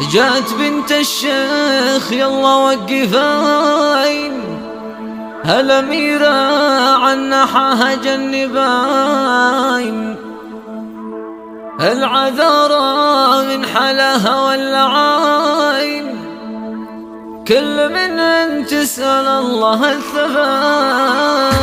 جات بنت الشيخ يلا وقفين، هالأميرة عنحاها جنبين، العذارى من حلاها والعين، كل من تسأل الله الثبات.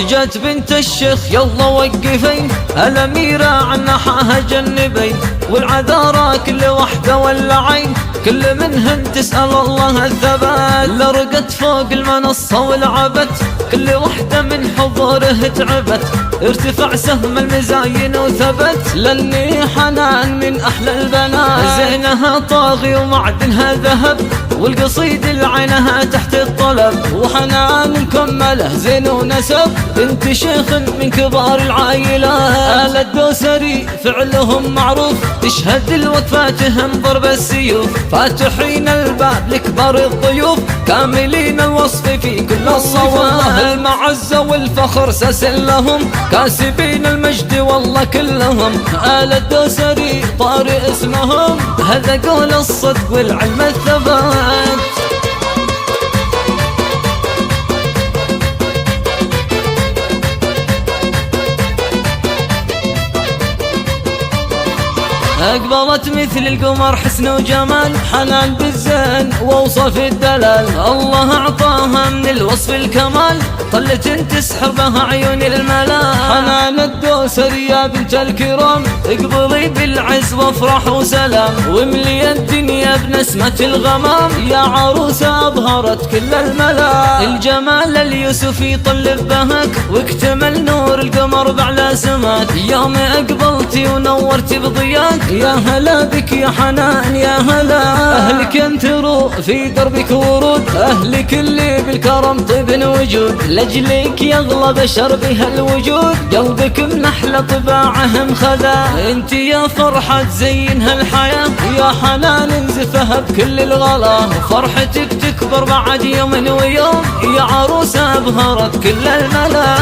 جات بنت الشيخ يلا وقفين، الأميرة عنحاها جنبين، والعذارى كل وحدة والعين، كل منهن تسأل الله الثبات. لرقت فوق المنصة ولعبت، كل وحدة من حضوره تعبت، ارتفع سهم المزاين وثبت، لاني حنان من احلى البنات، زينها طاغي ومعدنها ذهب، والقصيد العينها تحت الطلب، وحنان كمله زين ونسب، بنت شيخ من كبار العائلات. آل الدوسري فعلهم معروف، تشهد الوقفاتهم ضرب السيوف، فاتحين الباب لكبار الضيوف، كاملين الوصف في كل الصفات، المعزة والفخر ساس لهم، كاسبين المجد والله كلهم. آل الدوسري طارئ اسمهم، هذا قول الصدق والعلم الثبات. أقبلت مثل القمر حسن وجمال، حنان بالزين ووصف الدلال، الله أعطاها من الوصف الكمال، طلة تسحر بها عيون الملال. حنان الدوسري يا بنت الكرام، اقبلي بالعز وافرح وسلام، واملي الدنيا بنسمة الغمام، يا عروسة أبهرت كل الملا. الجمال اليوسفي طلب بهك، واكتمل نور القمر بعلى سماك، يوم أقبلتي ونورتي بضياك، يا هلا بك يا حنان يا هلا. أهلك ينثروا في دربك ورود، أهلك اللي بالكرم طيب وجود، لجلك يغلى بشر بها الوجود، قلبك من أحلى طباعهم خذا، انت يا فرحة تزين هالحياة، يا حنان انزفها بكل الغلا، فرحتك تكبر بعد يوم ويوم، يا عروسة أبهرت كل الملا.